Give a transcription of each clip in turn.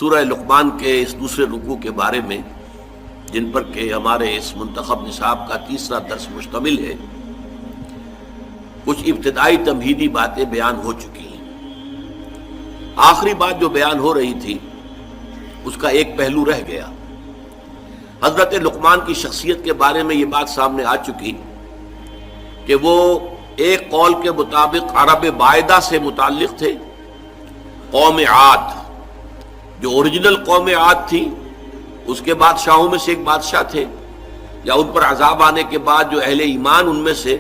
سورہ لقمان کے اس دوسرے رکوع کے بارے میں، جن پر کہ ہمارے اس منتخب نصاب کا تیسرا درس مشتمل ہے، کچھ ابتدائی تمہیدی باتیں بیان ہو چکی ہیں۔ آخری بات جو بیان ہو رہی تھی اس کا ایک پہلو رہ گیا۔ حضرت لقمان کی شخصیت کے بارے میں یہ بات سامنے آ چکی کہ وہ ایک قول کے مطابق عرب باعدہ سے متعلق تھے، قوم عاد جو اوریجنل قوم عاد تھی، اس کے بادشاہوں میں سے ایک بادشاہ تھے، یا ان پر عذاب آنے کے بعد جو اہل ایمان ان میں سے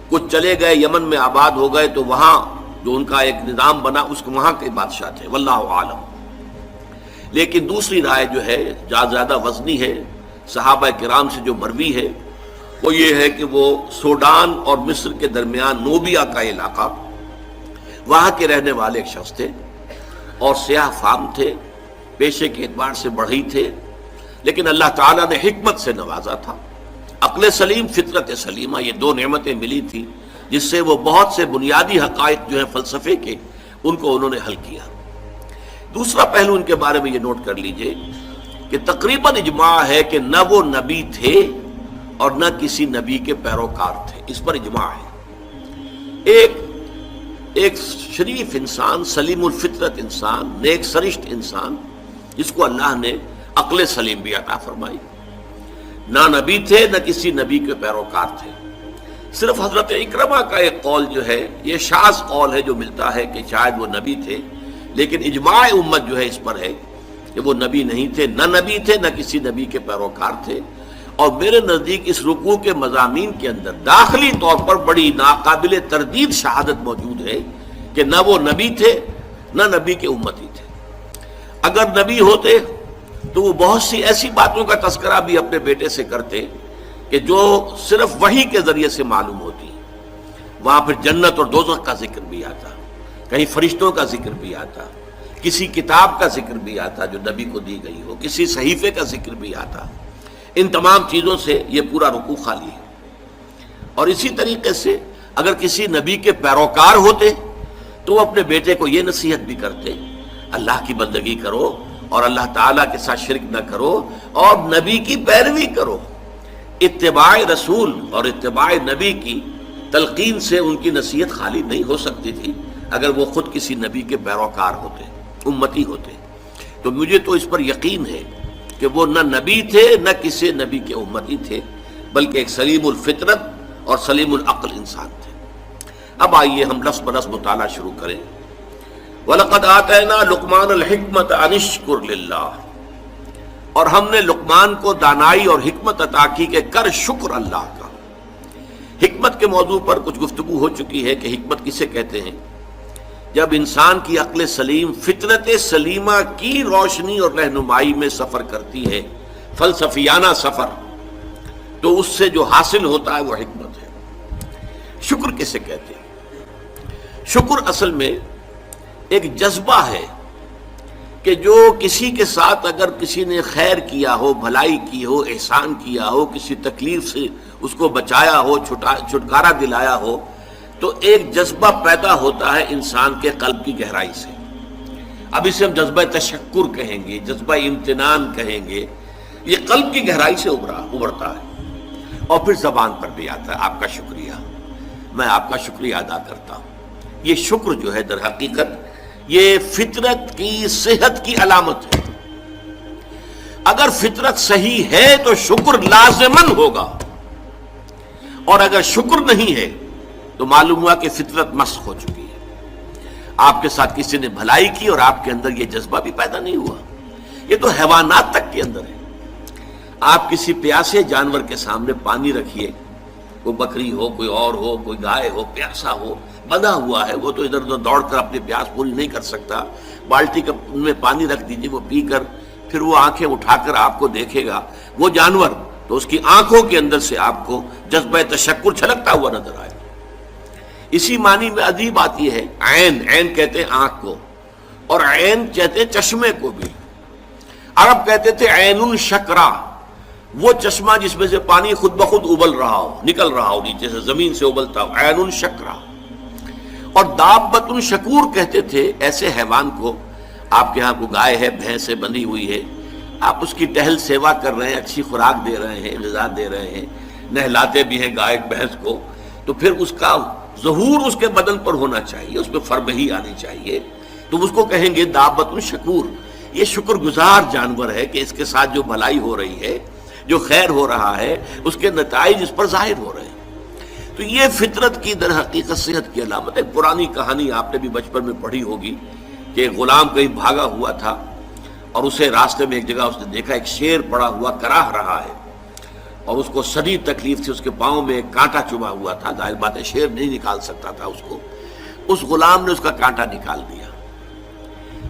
کچھ چلے گئے، یمن میں آباد ہو گئے، تو وہاں جو ان کا ایک نظام بنا اس کے وہاں کے بادشاہ تھے، واللہ عالم۔ لیکن دوسری رائے جو ہے زیادہ وزنی ہے، صحابہ کرام سے جو مروی ہے، وہ یہ ہے کہ وہ سوڈان اور مصر کے درمیان نوبیا کا علاقہ، وہاں کے رہنے والے ایک شخص تھے اور سیاہ فام تھے، پیشے کے اعتبار سے بڑھئی تھے، لیکن اللہ تعالیٰ نے حکمت سے نوازا تھا، عقل سلیم، فطرت سلیمہ، یہ دو نعمتیں ملی تھی جس سے وہ بہت سے بنیادی حقائق جو ہیں فلسفے کے، ان کو انہوں نے حل کیا۔ دوسرا پہلو ان کے بارے میں یہ نوٹ کر لیجئے کہ تقریباً اجماع ہے کہ نہ وہ نبی تھے اور نہ کسی نبی کے پیروکار تھے، اس پر اجماع ہے۔ ایک شریف انسان، سلیم الفطرت انسان، نیک سرشت انسان، جس کو اللہ نے عقل سلیم بھی عطا فرمائی، نہ نبی تھے نہ کسی نبی کے پیروکار تھے۔ صرف حضرت اکرمہ کا ایک قول جو ہے، یہ شاذ قول ہے جو ملتا ہے کہ شاید وہ نبی تھے، لیکن اجماع امت جو ہے اس پر ہے کہ وہ نبی نہیں تھے، نہ نبی تھے نہ کسی نبی کے پیروکار تھے۔ اور میرے نزدیک اس رکوع کے مضامین کے اندر داخلی طور پر بڑی ناقابل تردید شہادت موجود ہے کہ نہ وہ نبی تھے نہ نبی کے امتی تھے۔ اگر نبی ہوتے تو وہ بہت سی ایسی باتوں کا تذکرہ بھی اپنے بیٹے سے کرتے کہ جو صرف وحی کے ذریعے سے معلوم ہوتی، وہاں پھر جنت اور دوزخ کا ذکر بھی آتا، کہیں فرشتوں کا ذکر بھی آتا، کسی کتاب کا ذکر بھی آتا جو نبی کو دی گئی ہو، کسی صحیفے کا ذکر بھی آتا۔ ان تمام چیزوں سے یہ پورا رکوع خالی ہے۔ اور اسی طریقے سے اگر کسی نبی کے پیروکار ہوتے تو وہ اپنے بیٹے کو یہ نصیحت بھی کرتے، اللہ کی بندگی کرو اور اللہ تعالیٰ کے ساتھ شرک نہ کرو اور نبی کی پیروی کرو۔ اتباع رسول اور اتباع نبی کی تلقین سے ان کی نصیحت خالی نہیں ہو سکتی تھی اگر وہ خود کسی نبی کے پیروکار ہوتے، امتی ہوتے۔ تو مجھے تو اس پر یقین ہے کہ وہ نہ نبی تھے نہ کسی نبی کے امتی تھے، بلکہ ایک سلیم الفطرت اور سلیم العقل انسان تھے۔ اب آئیے ہم لفظ بلفظ مطالعہ شروع کریں۔ وَلَقَدْ آتَيْنَا لُقْمَانَ الْحِكْمَةَ أَنِ اشْكُرْ لِلَّهِ، اور ہم نے لقمان کو دانائی اور حکمت عطا کی کہ کر شکر اللہ کا۔ حکمت کے موضوع پر کچھ گفتگو ہو چکی ہے کہ حکمت کسے کہتے ہیں۔ جب انسان کی عقل سلیم فطرت سلیمہ کی روشنی اور رہنمائی میں سفر کرتی ہے، فلسفیانہ سفر، تو اس سے جو حاصل ہوتا ہے وہ حکمت ہے۔ شکر کسے کہتے ہیں؟ شکر اصل میں ایک جذبہ ہے کہ جو کسی کے ساتھ اگر کسی نے خیر کیا ہو، بھلائی کی ہو، احسان کیا ہو، کسی تکلیف سے اس کو بچایا ہو، چھٹکارا دلایا ہو، تو ایک جذبہ پیدا ہوتا ہے انسان کے قلب کی گہرائی سے۔ اب اسے ہم جذبہ تشکر کہیں گے، جذبہ امتنان کہیں گے۔ یہ قلب کی گہرائی سے ابھرتا ہے اور پھر زبان پر بھی آتا ہے، آپ کا شکریہ، میں آپ کا شکریہ ادا کرتا ہوں۔ یہ شکر جو ہے در حقیقت یہ فطرت کی صحت کی علامت ہے۔ اگر فطرت صحیح ہے تو شکر لازماً ہوگا، اور اگر شکر نہیں ہے تو معلوم ہوا کہ فطرت مسخ ہو چکی ہے۔ آپ کے ساتھ کسی نے بھلائی کی اور آپ کے اندر یہ جذبہ بھی پیدا نہیں ہوا۔ یہ تو حیوانات تک کے اندر ہے۔ آپ کسی پیاسے جانور کے سامنے پانی رکھیے، کوئی بکری ہو، کوئی اور ہو، کوئی گائے ہو، پیاسا ہو، بندھا ہوا ہے، وہ تو ادھر ادھر دوڑ کر اپنی پیاس پوری نہیں کر سکتا۔ بالٹی میں پانی رکھ دیجیے، وہ پی کر پھر وہ آنکھیں اٹھا کر آپ کو دیکھے گا، وہ جانور، تو اس کی آنکھوں کے اندر سے آپ کو جذبہ تشکر چھلکتا ہوا نظر آئے۔ اسی معنی میں عجیب بات یہ ہے، عین، عین کہتے ہیں آنکھ کو، اور عین کہتے ہیں چشمے کو بھی۔ عرب کہتے تھے عین الشکرا، وہ چشمہ جس میں سے پانی خود بخود ابل رہا ہو، نکل رہا ہو، نیچے سے زمین سے ابلتا ہو، عین الشکرا۔ اور دابۃ شکور کہتے تھے ایسے حیوان کو آپ کے ہاں کو گائے ہے، بھینس ہے بندھی ہوئی ہے، آپ اس کی ٹہل سیوا کر رہے ہیں، اچھی خوراک دے رہے ہیں، غذا دے رہے ہیں، نہلاتے بھی ہیں گائے بھینس کو، تو پھر اس کا ظہور اس کے بدن پر ہونا چاہیے، اس پہ فربہی آنی چاہیے، تو اس کو کہیں گے دابۃ شکور۔ یہ شکر گزار جانور ہے کہ اس کے ساتھ جو بھلائی ہو رہی ہے، جو خیر ہو رہا ہے، اس کے نتائج اس پر ظاہر ہو رہے ہیں۔ تو یہ فطرت کی در حقیقت صحت کی علامت ہے۔ پرانی کہانی آپ نے بھی بچپن میں پڑھی ہوگی کہ ایک غلام کہیں بھاگا ہوا تھا اور اسے راستے میں ایک جگہ اس نے دیکھا ایک شیر پڑا ہوا کراہ رہا ہے، اور اس کو شدید تکلیف تھی، اس کے پاؤں میں ایک کانٹا چبھا ہوا تھا، ظاہر بات ہے شیر نہیں نکال سکتا تھا اس کو۔ اس غلام نے اس کا کانٹا نکال دیا،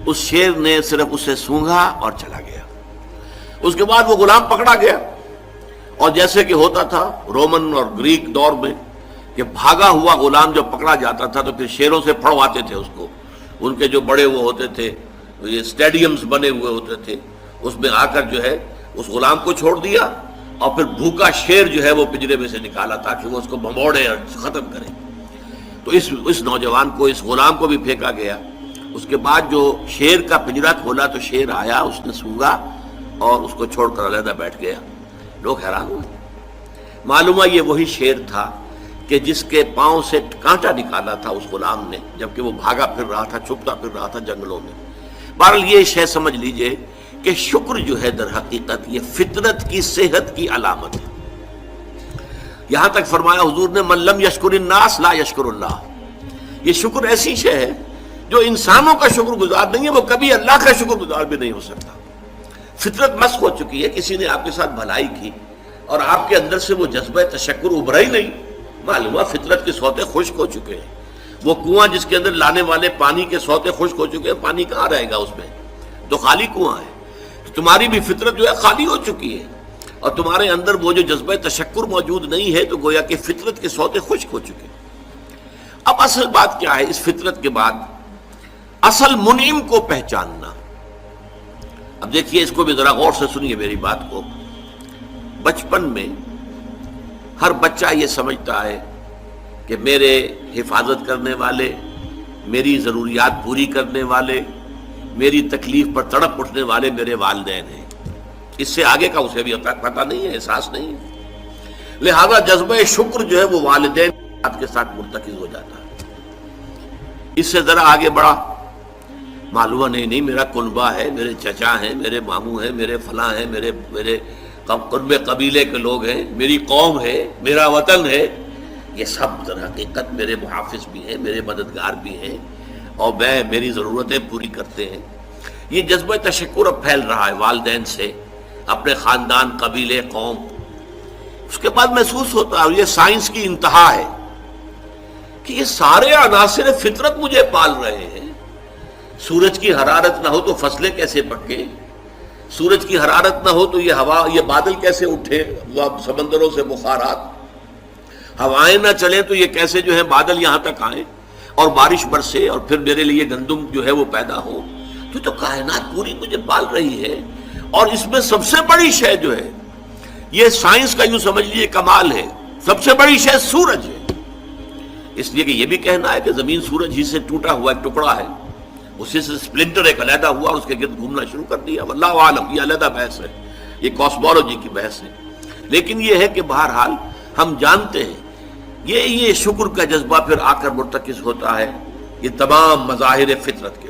اس شیر نے صرف اسے سونگھا اور چلا گیا۔ اس کے بعد وہ غلام پکڑا گیا، اور جیسے کہ ہوتا تھا رومن اور گریک دور میں کہ بھاگا ہوا غلام جب پکڑا جاتا تھا تو پھر شیروں سے پھڑواتے تھے اس کو، ان کے جو بڑے وہ ہوتے تھے، یہ اسٹیڈیمز بنے ہوئے ہوتے تھے، اس میں آ کر جو ہے اس غلام کو چھوڑ دیا، اور پھر بھوکا شیر جو ہے وہ پنجرے میں سے نکالا تاکہ وہ اس کو بھموڑے اور ختم کرے۔ تو اس نوجوان کو، اس غلام کو بھی پھینکا گیا۔ اس کے بعد جو شیر کا پنجرا کھولا تو شیر آیا، اس نے سونگا اور اس کو چھوڑ کر علیحدہ بیٹھ گیا۔ لوگ حیران ہوئے، معلوم ہوا یہ وہی شیر تھا کہ جس کے پاؤں سے کانٹا نکالا تھا اس غلام نے، جبکہ وہ بھاگا پھر رہا تھا، چھپتا پھر رہا تھا جنگلوں میں۔ بہرحال یہ شے سمجھ لیجئے کہ شکر جو ہے در حقیقت یہ فطرت کی صحت کی علامت ہے۔ یہاں تک فرمایا حضور نے من لم یشکر الناس لا یشکر اللہ۔ یہ شکر ایسی شے ہے جو انسانوں کا شکر گزار نہیں ہے، وہ کبھی اللہ کا شکر گزار بھی نہیں ہو سکتا۔ فطرت مسخ ہو چکی ہے، کسی نے آپ کے ساتھ بھلائی کی اور آپ کے اندر سے وہ جذبہ تشکر ابھرا ہی نہیں، معلوم ہوا فطرت کے سوتے خشک ہو چکے ہیں۔ وہ کنواں جس کے اندر لانے والے پانی کے سوتے خشک ہو چکے ہیں، پانی کہاں رہے گا اس میں، تو خالی کنواں ہے۔ تمہاری بھی فطرت جو ہے خالی ہو چکی ہے، اور تمہارے اندر وہ جو جذبہ تشکر موجود نہیں ہے، تو گویا کہ فطرت کے سوتے خشک ہو چکے ہیں۔ اب اصل بات کیا ہے اس فطرت کے بعد؟ اصل منعم کو پہچاننا۔ اب دیکھیے اس کو بھی ذرا غور سے سنیے میری بات کو۔ بچپن میں ہر بچہ یہ سمجھتا ہے کہ میرے حفاظت کرنے والے، میری ضروریات پوری کرنے والے، میری تکلیف پر تڑپ اٹھنے والے میرے والدین ہیں۔ اس سے آگے کا اسے بھی پتہ نہیں ہے، احساس نہیں ہے، لہذا جذبہ شکر جو ہے وہ والدین کے ساتھ مرتکز ہو جاتا ہے۔ اس سے ذرا آگے بڑھا، معلوم نہیں میرا کنبہ ہے، میرے چچا ہیں، میرے ماموں ہیں، میرے فلاں ہیں، میرے قرب قبیلے کے لوگ ہیں، میری قوم ہے، میرا وطن ہے، یہ سب در حقیقت میرے محافظ بھی ہیں، میرے مددگار بھی ہیں، اور میری ضرورتیں پوری کرتے ہیں۔ یہ جذبہ تشکر اب پھیل رہا ہے والدین سے، اپنے خاندان، قبیلے، قوم۔ اس کے بعد محسوس ہوتا ہے، یہ سائنس کی انتہا ہے کہ یہ سارے عناصر فطرت مجھے پال رہے ہیں۔ سورج کی حرارت نہ ہو تو فصلیں کیسے پکیں، سورج کی حرارت نہ ہو تو یہ ہوا، یہ بادل کیسے اٹھے، سمندروں سے بخارات، ہوائیں نہ چلیں تو یہ کیسے جو ہے بادل یہاں تک آئیں اور بارش برسے اور پھر میرے لیے گندم جو ہے وہ پیدا ہو۔ تو کائنات پوری مجھے پال رہی ہے، اور اس میں سب سے بڑی شے جو ہے، یہ سائنس کا یوں سمجھ لیجیے کمال ہے، سب سے بڑی شے سورج ہے۔ اس لیے کہ یہ بھی کہنا ہے کہ زمین سورج ہی سے ٹوٹا ہوا ایک ٹکڑا ہے، اسی سے سپلنٹر ایک علیحدہ ہوا اور اس کے گرد گھومنا شروع کر دیا، واللہ عالم، یہ علیحدہ بحث ہے، یہ کاسمولوجی کی بحث ہے۔ لیکن یہ ہے کہ بہرحال ہم جانتے ہیں یہ شکر کا جذبہ پھر آ کر مرتکز ہوتا ہے یہ تمام مظاہر فطرت کے